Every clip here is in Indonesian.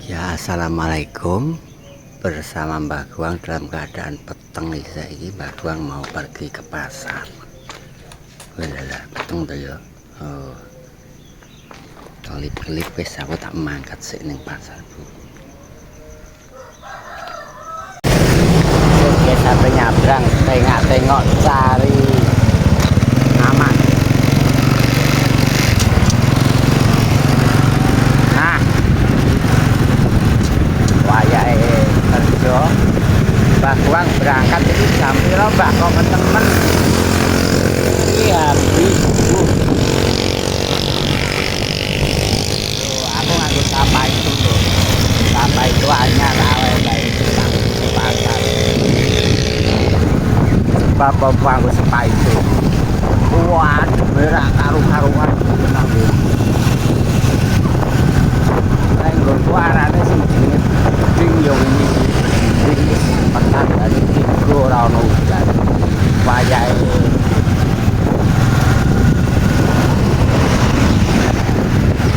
Ya, assalamualaikum. Bersama Mbah Guang dalam keadaan peteng iki. Mbah Guang mau pergi ke pasar. Walah, peteng to ya. Oh. Kelip-kelip wis aku tak mangkat sik ning pasar, Bu. Biasa nyabrang, tengok-tengok cari aman. Nah, wayahe kerja Mbah Guang berangkat itu jam piro, Mbah? Kok temen iki habis, Bu. Aku nganggo sapa itu tuh. Sapa itu hanya rawe bae itu pasar. Bapak nganggo sapa itu. Waduh, berak karu-karuan tenan lho. Nek nggo arane sing jenenge ding yo ini. Ding pekat dari tiga ora ono udan. Wayahe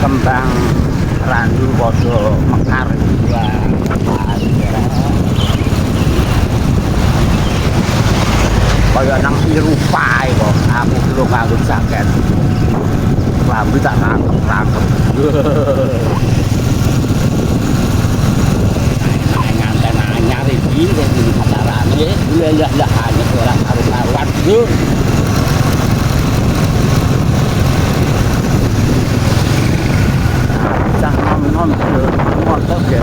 kembang randu padha mekar kaya nang Eropa kok. Aku belum nganggo jaket. Lambe tak rangkep-rangkep. Nganten anyar iki kok iki pacarane. Ya hanya ora karo-karuan. Motor dia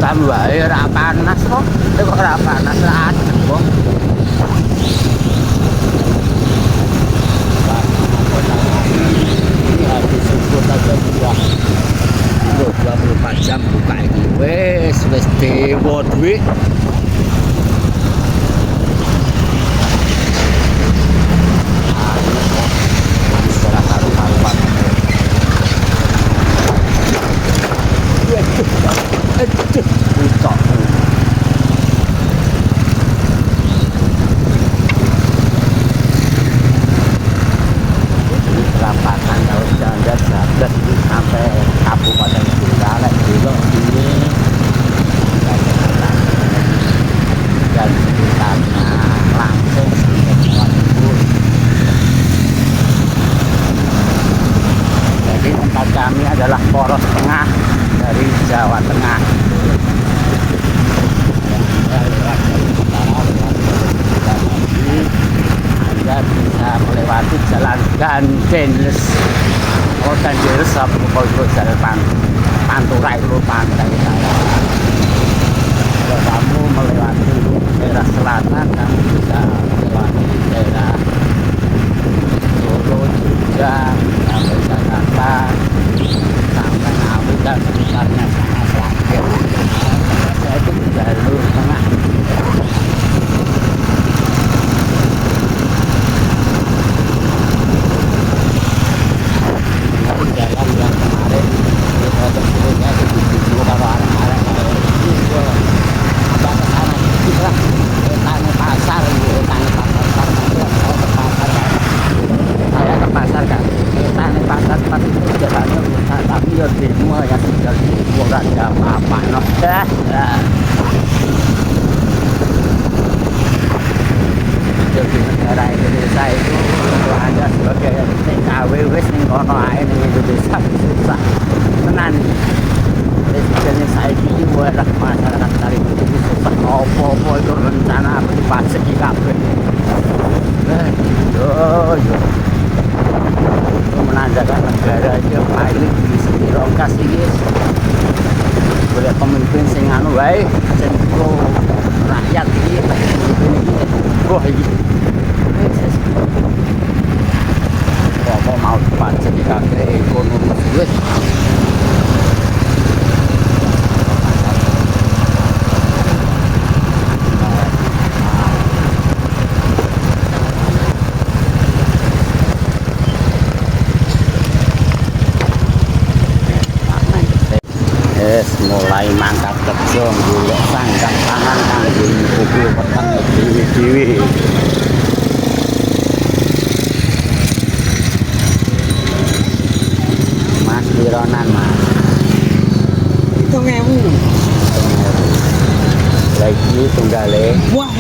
tambah ora panas kok. Kok ora panas adem kok. Ini habis subuh aja buah. 24 jam buka ini. Wes dewa duit. Sampai Kabupaten Donggala dulu ini dan sekitarnya langsung sampai Jawa Timur. Jadi tempat kami adalah poros tengah dari Jawa Tengah. Anda bisa melewati jalan Gandeles. Oh, Gandeles apa kalau jalan Pantura itu pantai saya. Kalau kamu melewati daerah selatan, kamu bisa melewati daerah Solo juga sampai Jakarta, sampai Ngawi dan sekitarnya sangat selatan. Saya itu jalur tengah. Jalan yang kemarin sebelumnya itu kalau arah-arah ada ke sana dikit lah, tanya pasar saya ke pasar kan, tanya pasar pas itu jalannya besar tapi ya semua yang tinggal di luar ada apa-apa noh dah. Di negara Indonesia itu ada sebagai TKW wis ning kono ae ning Indonesia susah tenan. Presiden saiki iki ora masyarakat kali itu susah opo-opo itu rencana apa dipajak iki kabeh. Yo. Menandakan negara iki paling di Sirongkas iki boleh pemimpin sing anu wae sing pro rakyat iki pemimpin iki. Wah iki apa mau pajak di kakek ekonomi duit. Mulai mangkat kerja golek sangkak tangan kanggo pukul peteng dewi-dewi. Mas Bironan Mas. Lagi tunggale. Wah,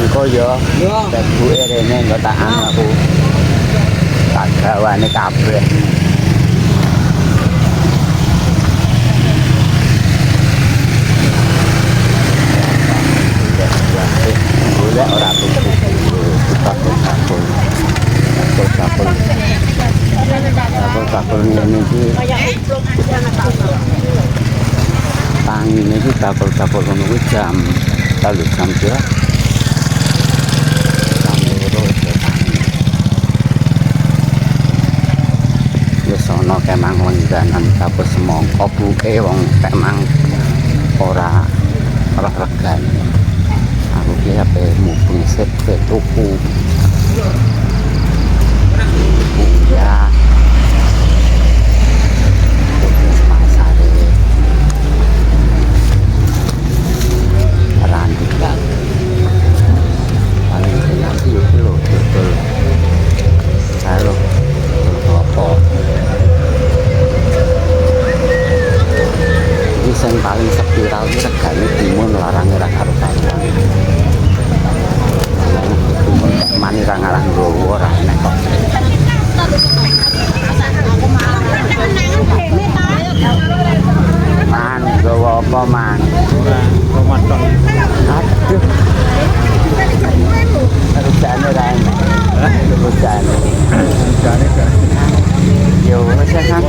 Engko yo. yo. Buke rene engko tak anu aku. Tak gawane kabeh. Golek ora tuku. Bakul ini iki tangi iki bakul ngono kuwi jam 3 jam pira? Wis ana kemang lengganan bakul semangka buke wong kemang ora regane. Aku ki ape mubeng sik tuku. Ya. Yang paling spiral ini regane timun larang ora karo karuan. Timun mani ra ngalah nggowo ora enak kok. Man, nggowo apa man? Ora, tomat tok. Aduh. Rujane ora enak. Rujane. Rujane kok. Yo wis kan.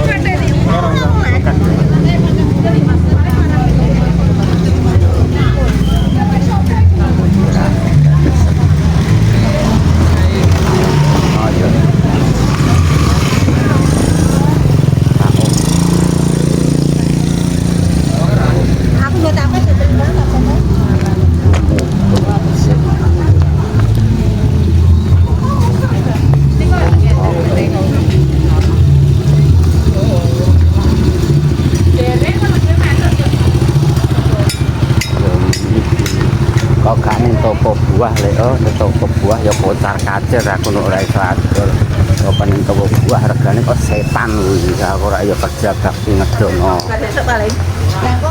Kok gak ning toko buah lek toko buah ya kocar kacir aku nek ora iso atur. Kok ning toko buah regane kok setan kuwi aku ora ya kerja bakti ngedono.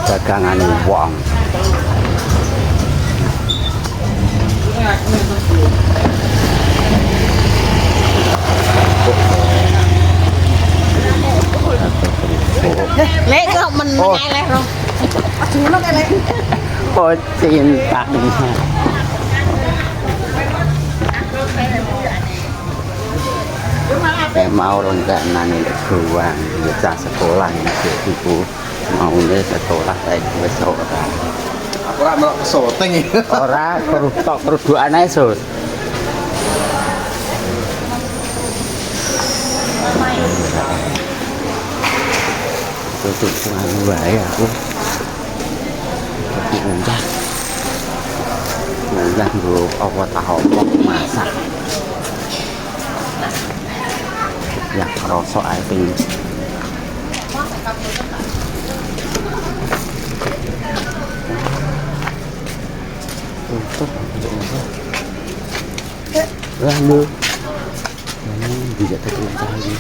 Dagangane wong. Lek kok meneleh ro. Aduh ngono kae lek. Oh cintanya. Mau rongganan doang ya sekolah iku maune sekolah saiki wis ora. Aku ora melok syuting iki. Ora tok kerudukan ae sus. Tutup anu wae aku. Unjah nggo apa tahu masak ya kerosok ae ping tutup lah lu bisa terus lagi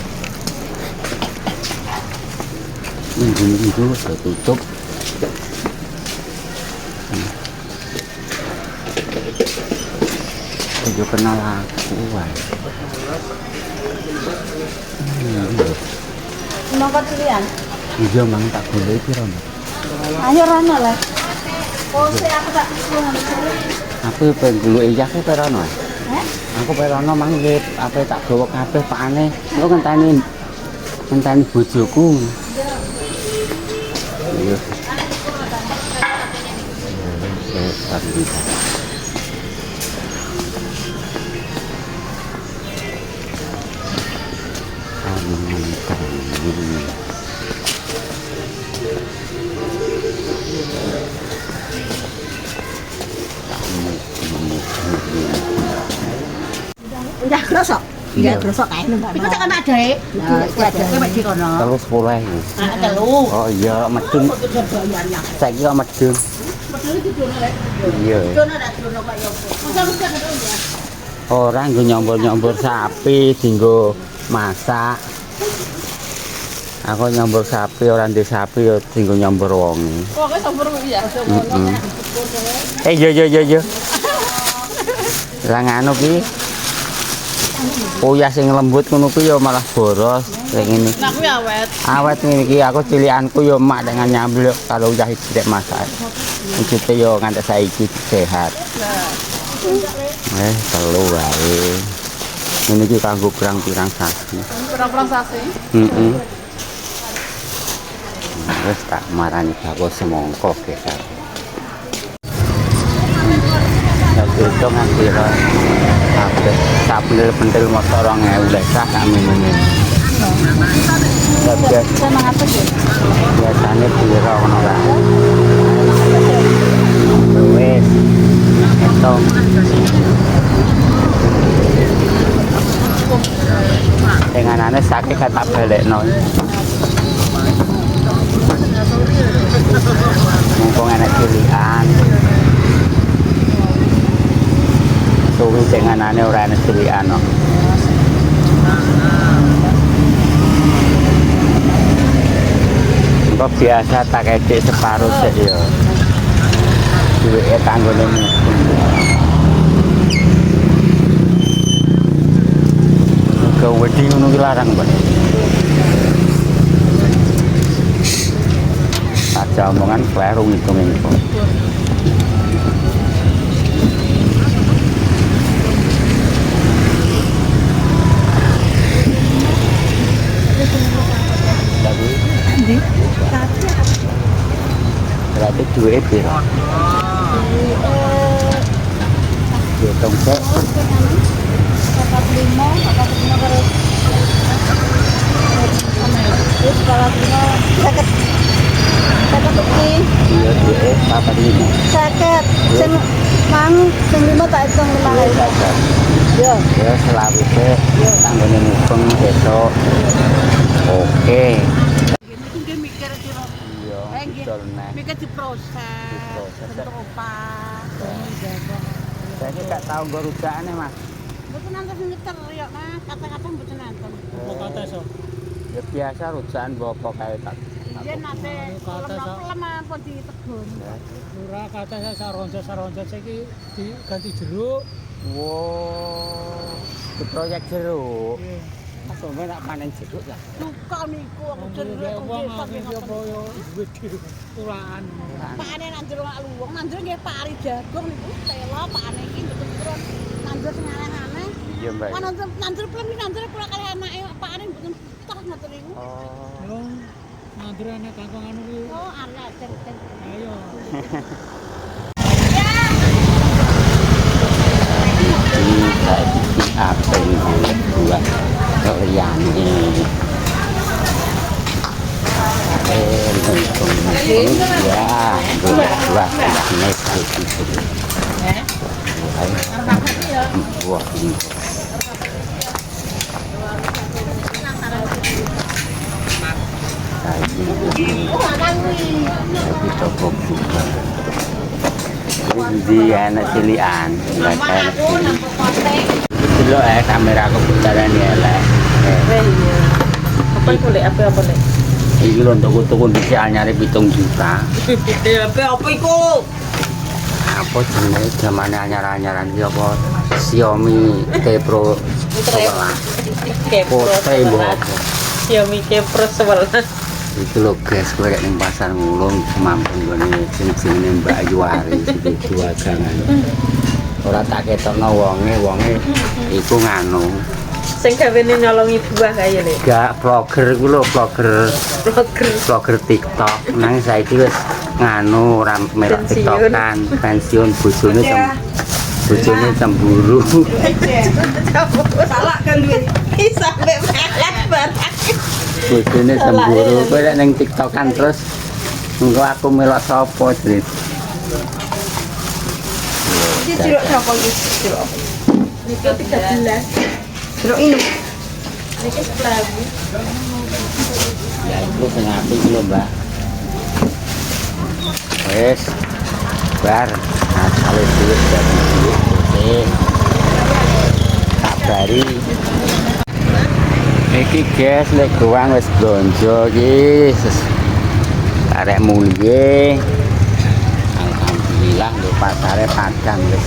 minggu tutup. Yo kenal aku wae. Monggo cilian. Iya mang tak golek iki rono. Ayo rono lah. Oh, aku tak suruh. Aku pengen guluke iki aku perono. Aku perono mang nggih ape tak gawa kabeh pakane. Engko ngenteni bojoku. Iya. Udah grosok. Iya, grosok kae numpak. Iku tekan adae. Adae mek di kono. Terus 10.000. Telu. Oh iya, medun. Saiki kok medun. Iya. Ora nggo nyombor-nyombor sapi, dinggo masak. Aku nyambur sapi ora ndek sapi ya tinggo nyambur wong. Pokoke sambur ya. Yo. Lah nganu ki. Uyah sing lembut ngono ku ya malah boros kayak ngene. Nah, kuwi awet. Awet ngene iki aku cilikanku ya mak dengan nyambel kalau uyah iki tidak masak. Wujute yo nganti saiki sehat. Telu wae. Ini iki kanggo pirang-pirang sasi. Pirang-pirang sasi. Heeh. Wis tak marani bako semongko gesar. Jadi itu nganti sabel pentil motor 2000 lesah kami ini. Sama apa sih? Biasanya piro ngono kan. Wis. Itu. Denganane sakit kata balekno. Mumpung enak cilikan. Suwi denganane ora enak cilikan no. Kok biasa tak kecik separuh sik ya. Duwike tanggone mumpung. Ke wedi ngono ki larang, Pak. Aja omongan kleru ngitung-ngitung. Berarti duit piro? Hitung cek. 45. Iya, duit 45. Sakit. Sing mang sing 5 tak hitung 5. Yo. Ya selalu sih tanggane mumpung besok. Oke. Dia mikir kira. Iya, betul nek. Mikir diproses. Bentuk opah. Saya gak tahu nggo rujakane, Mas. Mboten nanti nyeter ya, Mas. Kata-kata mboten nanti. Apa kata so? Ya biasa rujakan bapak kayak tak. Iya nate lem apa ditegun. Ora kata saya saronja saiki diganti jeruk. Wow, di proyek jeruk. Mas sampe nak panen jeruk lah. Suka niku aku jeruk. Jeruk wong akeh apa yo duit tulaan. Panen nandur luwung, nandur nggih pari jagung niku tela panen iki mboten terus nandur sing aneh-aneh. Iya, Mbak. Nandur plem nandur kula kali anake panen mboten tak ngoten niku. Yo nandur anak kangkung anu kuwi. Oh, anak ceng-ceng. Ayo. Ini saya bikin apa ini buat Riani. Ya, buat nek itu. Buat ini. Lagi toko buka. Di anak cilian, nggak kayak cili. Itu loh kamera aku putaran ya lah. Apa iku lek apa lek? Ini loh toko-toko di sini nyari 7 juta. Apa iku? Apa jenis zaman anyar-anyaran dia apa Xiaomi T Pro 11. Pote mbok. Xiaomi Pro 11. Itu loh guys, gue kayak di pasar ngulung mampu gue nih cincin Mbak Yuari itu agangan. Ora tak ketokno wonge iku nganu. Sing gawene nyolongi buah kaya lho. Gak vlogger iku lho, vlogger TikTok. Nang saiki wis nganu ora melok TikTokan, pensiun bojone cemburu. Salah kan duit. Sampai melet barang. Bojone cemburu, kowe nek ning TikTokan terus engko aku melok sapa jrit. Iki jeruk sapa iki? Jeruk. Niki 13. Jeruk ini. Niki 11. Ya iku sing apik lho, Mbak. Wes. Bar, asale duit dadi duit putih. Kabari. Iki guys, lek goang wis blonjo iki. Arek mulih. Alhamdulillah lho pasare padang wis.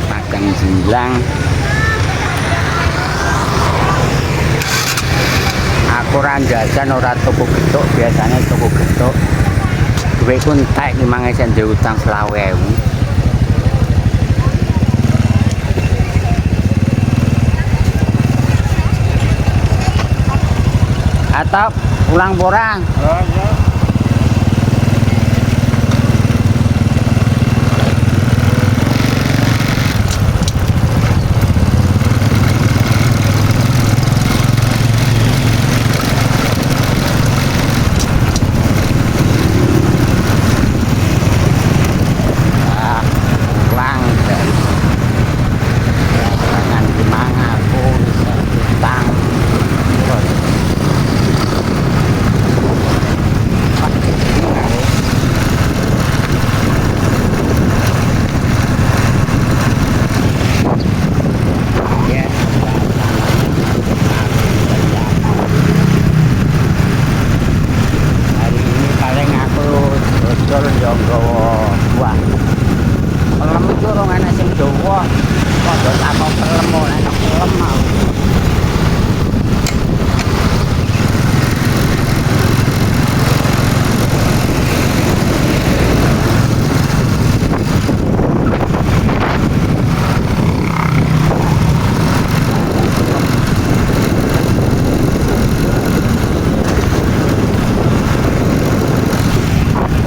Padang jilang. Aku ora jajan ora tuku gethuk, biasanya tuku gethuk. Duwe ku entek 5.000 ndek utang 20.000. Atau pulang porang.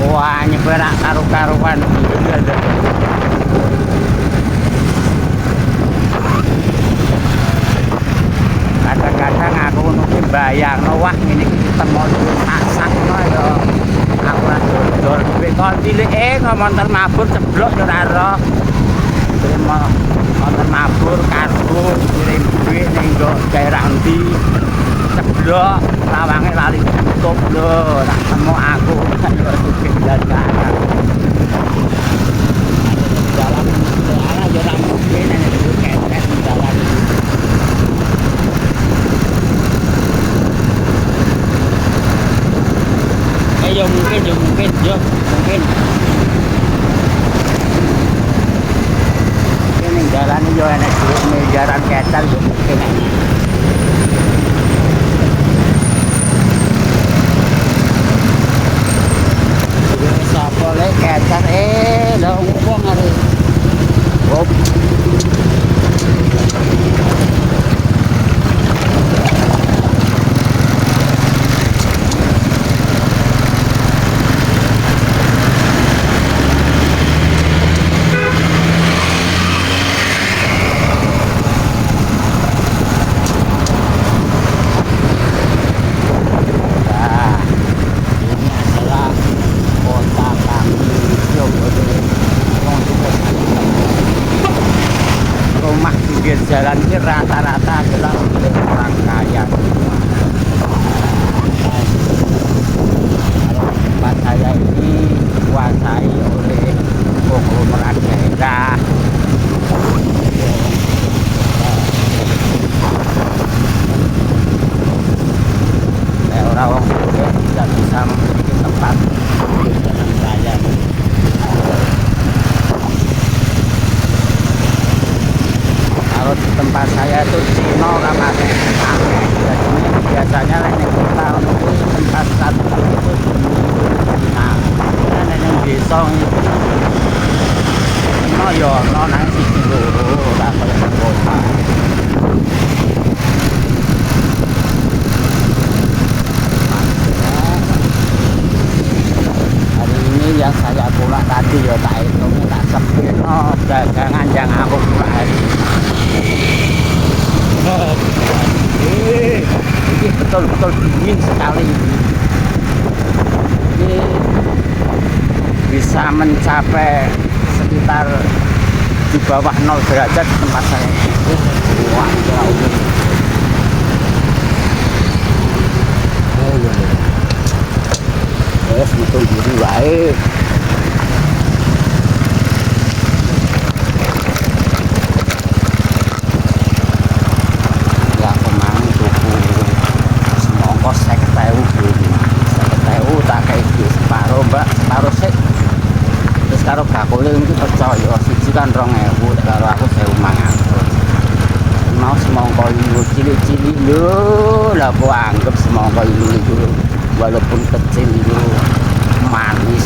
Wah, nyeberak karu-karuan. Kadang-kadang aku nuki bayang, wah ini kita mau masak ya. Aku ora dodol, kok cilike montor mabur ceblok yo ora ero. Montor mabur kartu kirim duit ning daerah endi. Ceblok lawange lali tutup lho, tak temu aku kan yo sugih dadak. Jalan ala yo ra mungkin nek kepet jalan. Yo mungkin. Ini jalan yo enak duit jalan ketar yo mungkin. Boleh ketar lho wong arek. Hop. Jalan ini rata-rata adalah milik orang kaya. Kalau tempat saya ini dikuasai oleh konglomerat daerah. Orang-orang tidak bisa memiliki tempat di jalan raya. Kalau di tempat saya itu Cino ramai biasanya ini kita untuk tempat satu itu nah yang desa itu Cino ya no nang sisi loro lah kalau kota. Hari ini yang saya pulang tadi ya tak hitung tak sepir dagangan yang aku pulang hari ini betul-betul dingin sekali ini bisa mencapai sekitar di bawah 0 derajat di tempat saya. Wah, wes betul diri wae. Ya kemang tuku karo bakule iki percaya siji kan 2000 karo aku 1500 mau semangka ini cilik-cilik lho lah aku anggap semangka ini itu walaupun kecil itu manis.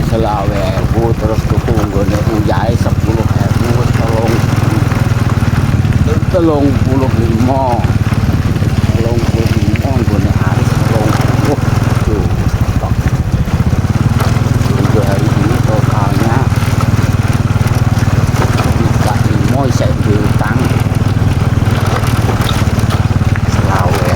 Selawe ewu terus tuku nggone uyahe 10.000 telung puluh lima nggone aris tuh stok. Untuk hari ini totalnya bisa 5 isek utang selawe.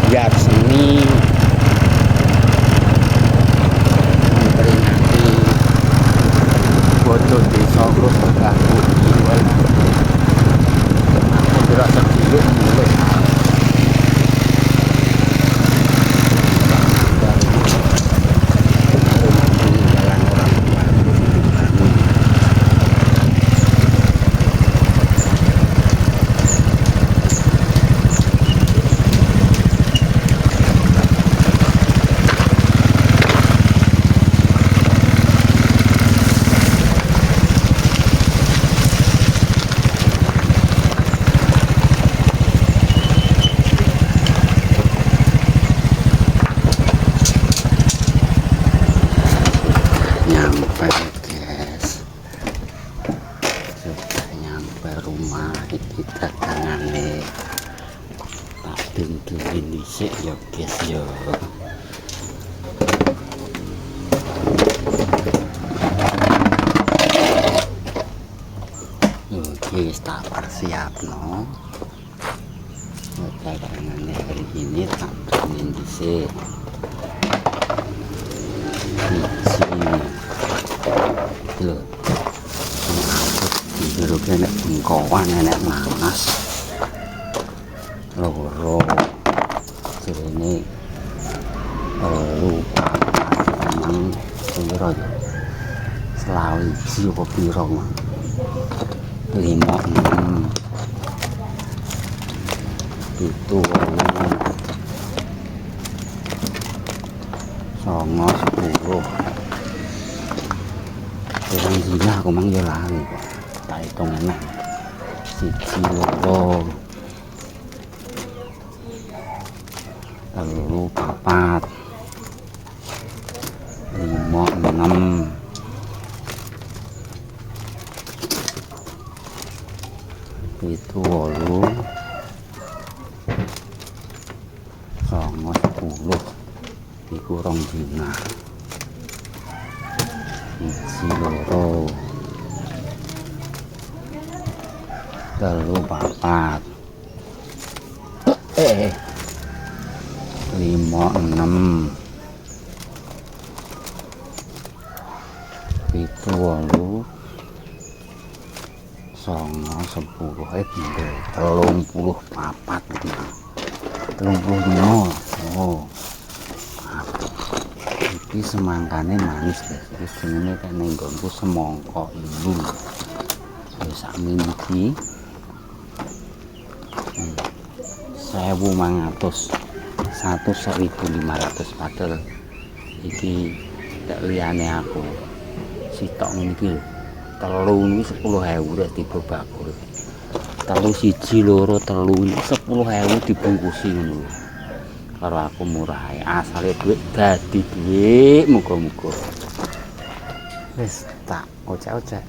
Biar seni memperingati bodoh desa terus terganggu jiwa. Aku tidak sedih mulai rumah iki dagangane tak tunturin dhisik ya guys ya. Oke, tak persiapno dagangane hari ini tak tunturin dhisik. Loh, jero kene bengkowan enek nanas loro jene lupa teman piro ya selawe iki apa piro 5 6 itu 9 10 orang gila aku mang yo lali kok tak hitung enak 1 2 3 4 5 6 itu 8 9 10 iku rong dina 1 loro 3 4 5 6 7 8 9 10 11 songo 10 bener 34 35. Oh iki semangkane manis guys, iki jenenge kan ning nggonku semangka ilu. Ya sakmene iki 1.500 padahal iki gak liyane aku sitok ngene iki lho. Telu ini 10.000 rek tiba bakul. Telu siji loro telu ini 10.000 dibungkusi ngono. Karo aku murah ae. Asale duit dadi duit muga-muga. Wis tak ocek-ocek.